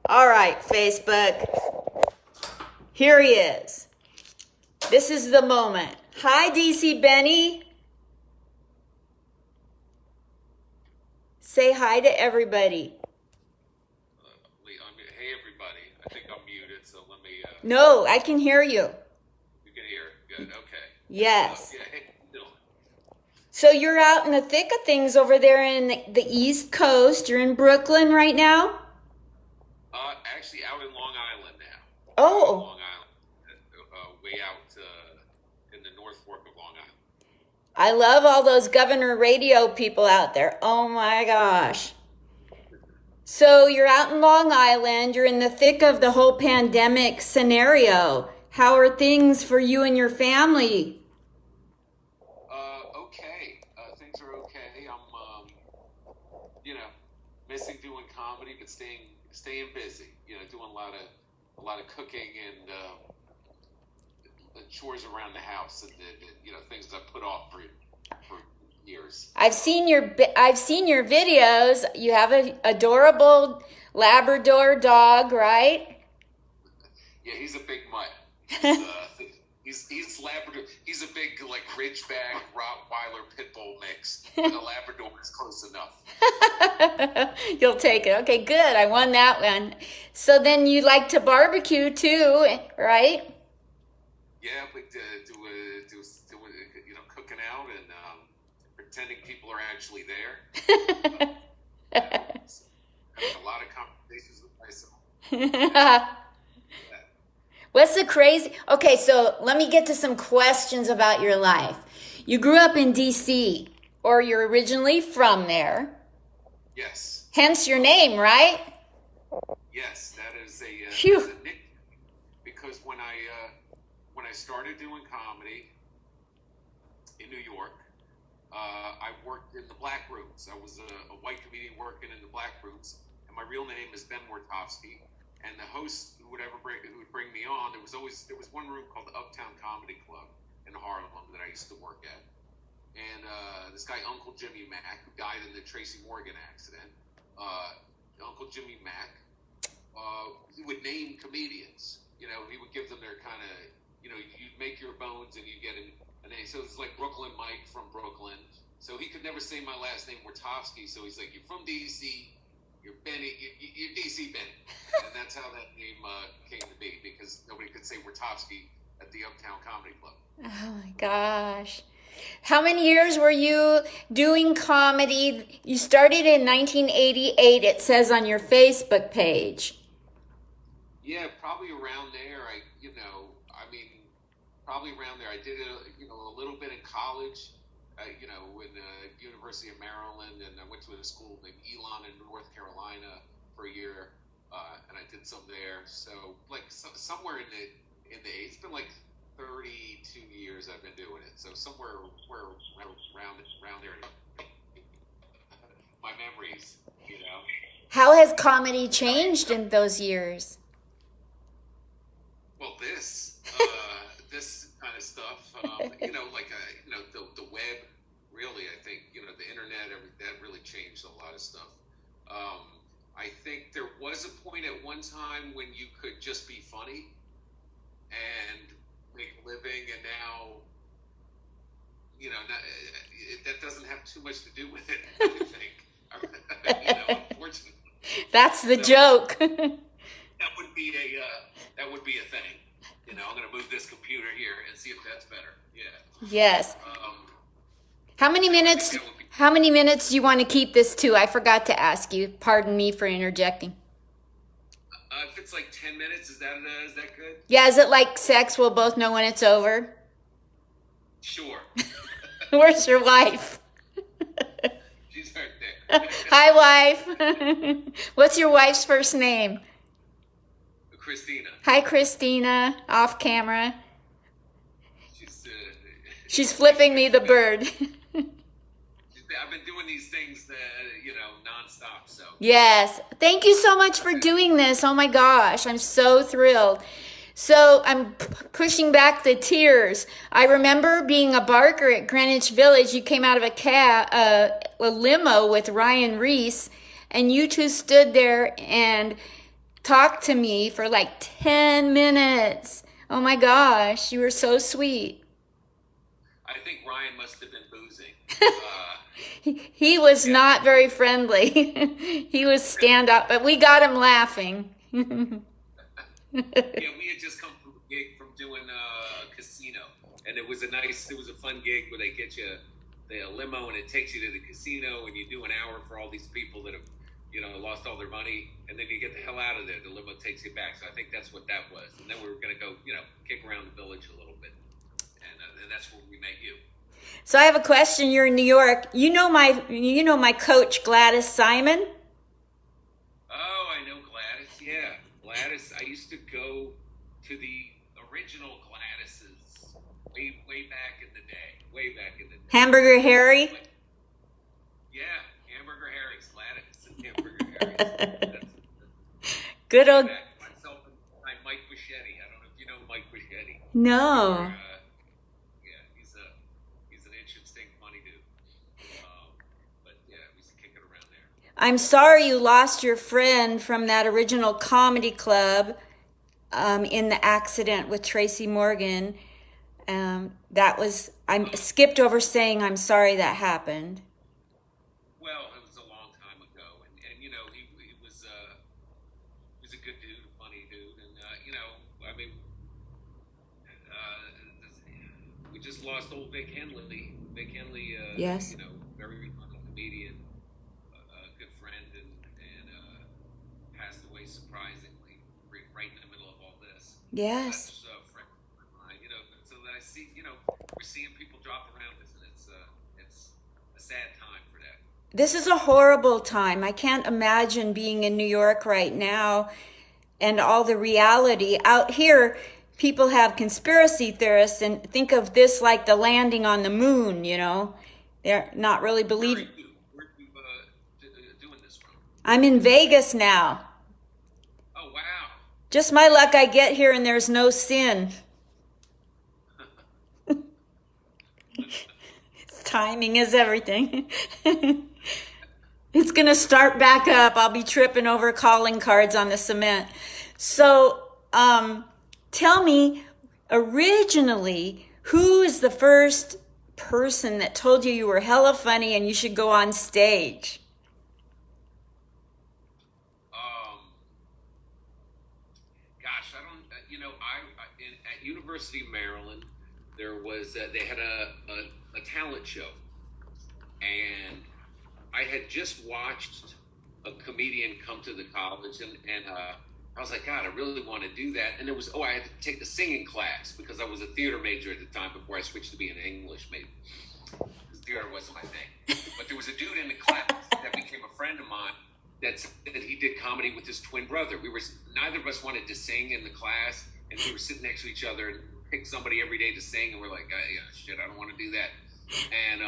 All right, Facebook. Here he is. This is the moment. Hi, DC Benny. Say hi to everybody. Hey, everybody. I think I'm muted, so let me... No, I can hear you. You can hear. Good, okay. Yes. Yeah, hey, no. So you're out in the thick of things over there in the East Coast. You're in Brooklyn right now? Actually, out in Long Island now. Oh. Long Island. Way out in the North Fork of Long Island. I love all those Governor Radio people out there. Oh my gosh. So you're out in Long Island. You're in the thick of the whole pandemic scenario. How are things for you and your family? Okay. Things are okay. I'm, missing doing comedy, but staying busy. Doing a lot of cooking and chores around the house, and things I put off for years. I've seen your videos. You have an adorable Labrador dog, right? Yeah, he's a big mutt. He's Labrador. He's a big Ridgeback Rottweiler pit bull mix. The Labrador is close enough. You'll take it. Okay, good. I won that one. So then you like to barbecue too, right? Yeah, but cooking out and pretending people are actually there. Having a lot of conversations with myself. What's the crazy? Okay, so let me get to some questions about your life. You grew up in DC, or you're originally from there. Yes. Hence your name, right? Yes, that is a nickname. Because when I started doing comedy in New York, I worked in the black rooms. I was a white comedian working in the black rooms, and my real name is Ben Wartofsky. And the host who would bring me on, there was one room called the Uptown Comedy Club in Harlem that I used to work at. And this guy, Uncle Jimmy Mack, who died in the Tracy Morgan accident, Uncle Jimmy Mack, he would name comedians. He would give them their kind of, you'd make your bones and you get a name. So it's like Brooklyn Mike from Brooklyn. So he could never say my last name, Wartofsky. So he's like, you're from D.C., you're Benny, you're DC Benny. And that's how that name came to be, because nobody could say Wartofsky at the Uptown Comedy Club. Oh my gosh. How many years were you doing comedy? You started in 1988, it says on your Facebook page. Yeah, probably around there. Probably around there. I did a little bit in college. In the University of Maryland, and I went to a school named Elon in North Carolina for a year, and I did some there. So somewhere in the it's been 32 years I've been doing it. So somewhere around there, my memories. How has comedy changed in those years? Well, this kind of stuff, the web. Really, I think, the internet, that really changed a lot of stuff. I think there was a point at one time when you could just be funny and make a living, and now, that doesn't have too much to do with it, I think. Unfortunately. That's the joke. That would be a thing. I'm going to move this computer here and see if that's better. Yeah. Yes. How many minutes do you want to keep this to? I forgot to ask you. Pardon me for interjecting. If it's 10 minutes, is that good? Yeah, is it like sex? We'll both know when it's over? Sure. Where's your wife? She's right there. Hi, wife. What's your wife's first name? Christina. Hi, Christina. Off camera. She's flipping me the bird. I've been doing these things, nonstop. So yes, thank you so much for doing this. Oh my gosh, I'm so thrilled. So I'm pushing back the tears. I remember being a barker at Greenwich Village. You came out of a limo with Ryan Reese, And you two stood there and talked to me for like 10 minutes. Oh my gosh, you were so sweet. I think Ryan must have been boozing. He was not very friendly. He was stand up, but we got him laughing. Yeah, we had just come from a gig from doing a casino, and it was a fun gig where they get you a limo and it takes you to the casino, and you do an hour for all these people that have, lost all their money, and then you get the hell out of there. The limo takes you back. So I think that's what that was. And then we were going to go, kick around the village a little bit, and that's where we met you. So I have a question. You're in New York. You know my coach Gladys Simon? Oh, I know Gladys. Yeah, Gladys. I used to go to the original Gladys's way back in the day. Way back in the day. Hamburger Harry? Yeah, Hamburger Harry's. Gladys and Hamburger Harry's. Good old. Myself and Mike Bichetti. I don't know if you know Mike Bichetti. No. He's an interesting, funny dude. But yeah, we used to kick it around there. I'm sorry you lost your friend from that original comedy club in the accident with Tracy Morgan. I skipped over saying I'm sorry that happened. Well, it was a long time ago, and he was a good dude, a funny dude, and I mean, we just lost old Vic Henley. Vic Henley, Yes. very funny comedian, a good friend, and passed away surprisingly right in the middle of all this. Yes. That's a friend of mine, so that I see, we're seeing people drop around us, and it's a sad time for that. This is a horrible time. I can't imagine being in New York right now and all the reality. Out here, people have conspiracy theorists and think of this like the landing on the moon, They're not really believing. Where are you doing this from? I'm in Vegas now. Oh, wow. Just my luck I get here and there's no sin. Timing is everything. It's going to start back up. I'll be tripping over calling cards on the cement. So, tell me, originally, who is the first person that told you were hella funny and you should go on stage? Gosh, I don't, at University of Maryland, there was, they had a talent show, and I had just watched a comedian come to the college, and I was like, God, I really want to do that. And I had to take the singing class because I was a theater major at the time before I switched to being an English major. Because theater wasn't my thing. But there was a dude in the class that became a friend of mine that said that he did comedy with his twin brother. Neither of us wanted to sing in the class, and we were sitting next to each other and picked somebody every day to sing, and we're like, shit, I don't want to do that. And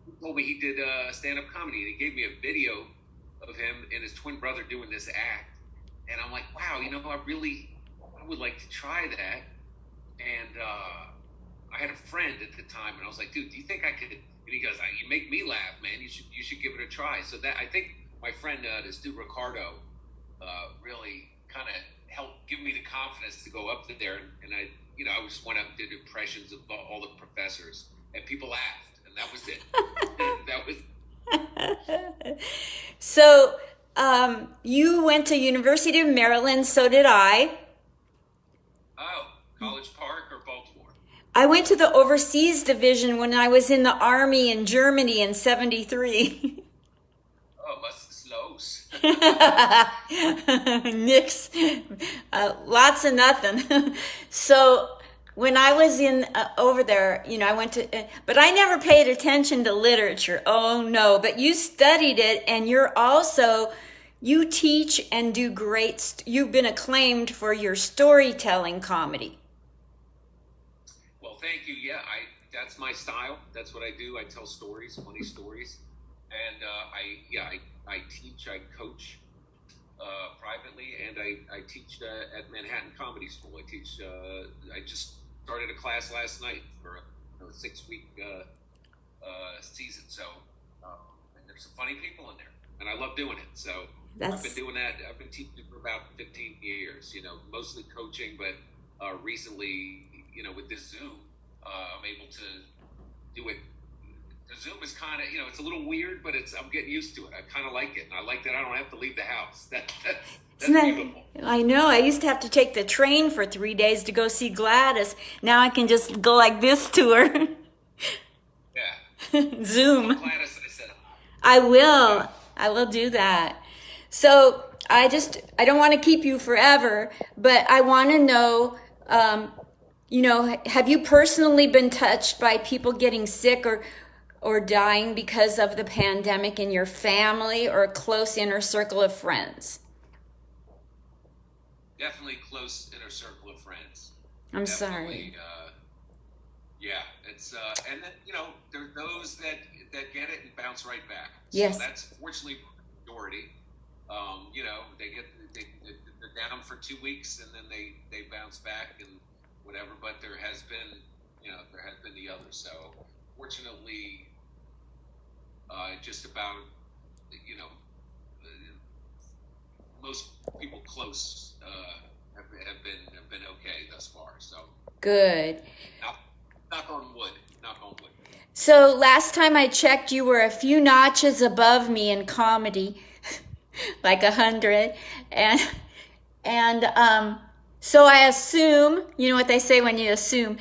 he told me he did stand-up comedy, and he gave me a video of him and his twin brother doing this act. And I'm like, wow, I would like to try that. And I had a friend at the time, and I was like, dude, do you think I could? And he goes, you make me laugh, man. You should give it a try. So that, I think my friend, this dude Ricardo, really kind of helped give me the confidence to go up there. And I just went up and did impressions of all the professors, and people laughed, and that was it. That was. So, you went to University of Maryland, so did I. Oh, College Park or Baltimore? I went to the overseas division when I was in the Army in Germany in 73. Oh, was los. Nix. Lots of nothing. So when I was over there, I went to, but I never paid attention to literature. Oh no, but you studied it, and you teach and do great, you've been acclaimed for your storytelling comedy. Well, thank you. Yeah, that's my style. That's what I do. I tell stories, funny stories. And I teach, I coach privately, and I teach at Manhattan Comedy School. I just started a class last night for a 6-week season. So, and there's some funny people in there. and I love doing it. So I've been doing that. I've been teaching for about 15 years. Mostly coaching, but recently, with this Zoom, I'm able to do it. The Zoom is kind of, it's a little weird, but I'm getting used to it. I kind of like it, and I like that I don't have to leave the house. That's beautiful. I know. I used to have to take the train for 3 days to go see Gladys. Now I can just go like this to her. Yeah. Zoom. Gladys, I said. I will. Yeah. I will do that. So I don't want to keep you forever, but I want to know, have you personally been touched by people getting sick or dying because of the pandemic in your family or a close inner circle of friends? Definitely close inner circle of friends. I'm sorry. Yeah, it's and then there are those that get it and bounce right back. Yes. So that's fortunately the majority. They're down for 2 weeks and then they bounce back and whatever. But there has been the other. So fortunately, just about most people close have been okay thus far. So good. Knock on wood. So last time I checked, you were a few notches above me in comedy, like 100, and so I assume, you know what they say when you assume,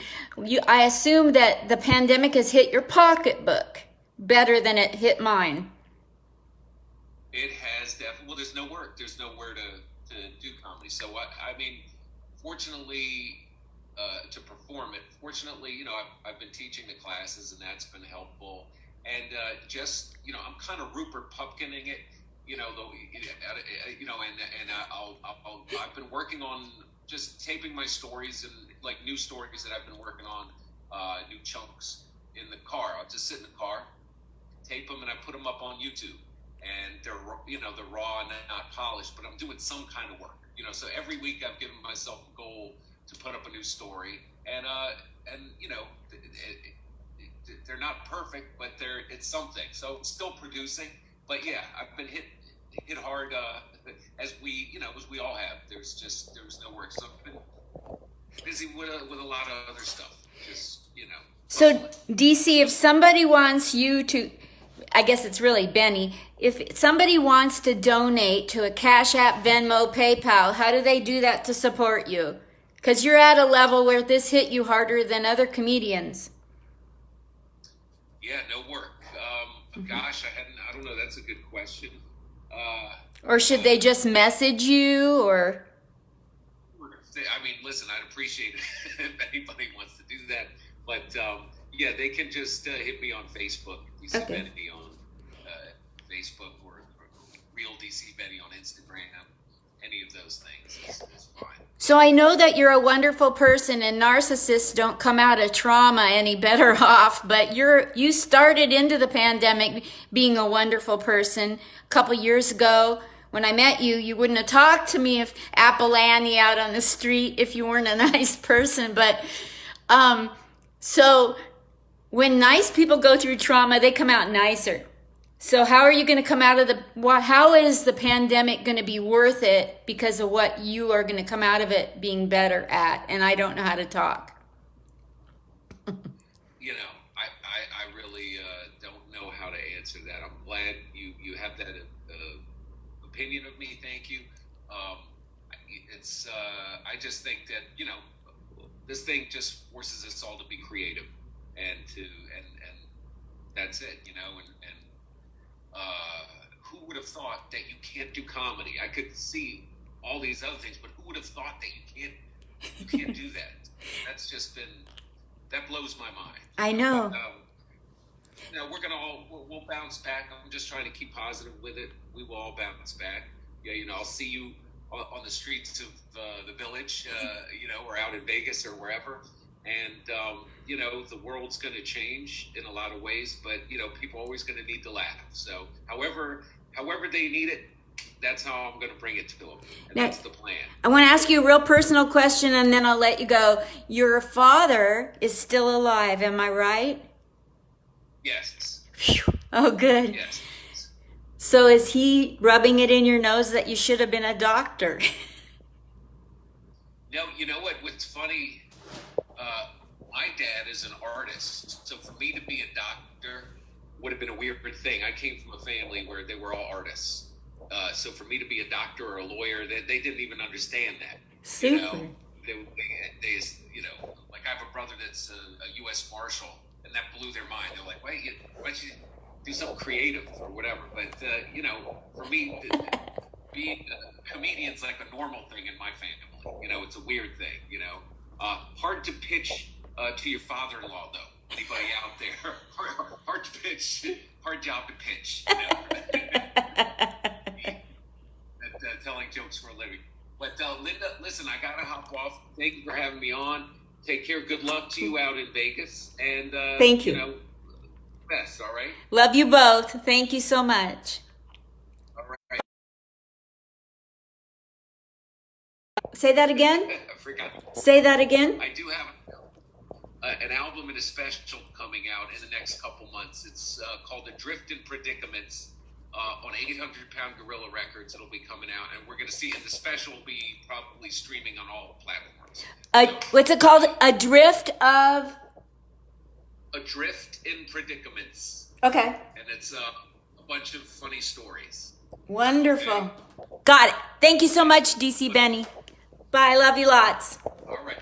I assume that the pandemic has hit your pocketbook better than it hit mine. It has definitely. Well, there's nowhere to do comedy. So I mean, fortunately, to perform it. Fortunately, I've been teaching the classes, and that's been helpful. And I'm kind of Rupert Pupkining it, I've been working on just taping my stories and like new stories that I've been working on, new chunks in the car. I'll just sit in the car, tape them, and I put them up on YouTube. And they're raw and not polished, but I'm doing some kind of work. So every week I've given myself a goal to put up a new story, and they're not perfect, but it's something. So I'm still producing, but yeah, I've been hit hard as we all have. There was no work, so I've been busy with a lot of other stuff. So DC, if somebody wants you to, I guess it's really Benny, if somebody wants to donate to a Cash App, Venmo, PayPal, how do they do that to support you? Because you're at a level where this hit you harder than other comedians. Yeah, no work. Gosh, I don't know. That's a good question. Or should they just message you, or? I mean, listen, I'd appreciate it if anybody wants to do that. But yeah, they can just hit me on Facebook. DC Benny on Facebook, or Real DC Benny on Instagram. Any of those things is fine. So I know that you're a wonderful person, and narcissists don't come out of trauma any better off, but you started into the pandemic being a wonderful person. A couple years ago, when I met you, you wouldn't have talked to me if Apple-Annie out on the street if you weren't a nice person. But so when nice people go through trauma, they come out nicer. So how are you going to come out of how is the pandemic going to be worth it because of what you are going to come out of it being better at? And I don't know how to talk. I really don't know how to answer that. I'm glad you have that opinion of me. Thank you. I just think that, this thing just forces us all to be creative and that's it, and who would have thought that you can't do comedy? I could see all these other things, but who would have thought that you can't do that? That blows my mind. I know. But, we'll bounce back. I'm just trying to keep positive with it. We will all bounce back. Yeah, I'll see you on the streets of the village, or out in Vegas or wherever. And, the world's going to change in a lot of ways, but, people are always going to need to laugh. So however they need it, that's how I'm going to bring it to them. And that's the plan. I want to ask you a real personal question, and then I'll let you go. Your father is still alive, am I right? Yes. Phew. Oh, good. Yes. So is he rubbing it in your nose that you should have been a doctor? No, you know what? What's funny? My dad is an artist, so for me to be a doctor would have been a weird thing. I came from a family where they were all artists, so for me to be a doctor or a lawyer, they didn't even understand that. Super. You know, they you know, like I have a brother that's a U.S. Marshal, and that blew their mind. They're like, why don't you do something creative or whatever? But you know, for me, being a comedian's like a normal thing in my family. You know, it's a weird thing. You know, hard to pitch to your father-in-law though. Anybody out there? Hard to pitch. Hard job to pitch. You know? Telling jokes for a living. But Linda, listen, I gotta hop off. Thank you for having me on. Take care. Good luck to you out in Vegas. And thank you. You know, best. All right. Love you both. Thank you so much. All right. Say that again. I forgot. Say that again. I do have an album and a special coming out in the next couple months. It's called Adrift in Predicaments on 800 Pound Gorilla Records. It'll be coming out, and we're going to see, and the special will be probably streaming on all platforms. What's it called? Adrift in Predicaments. Okay. And it's a bunch of funny stories. Wonderful. Okay. Got it. Thank you so much, DC Benny. Bye. Love you lots. All right.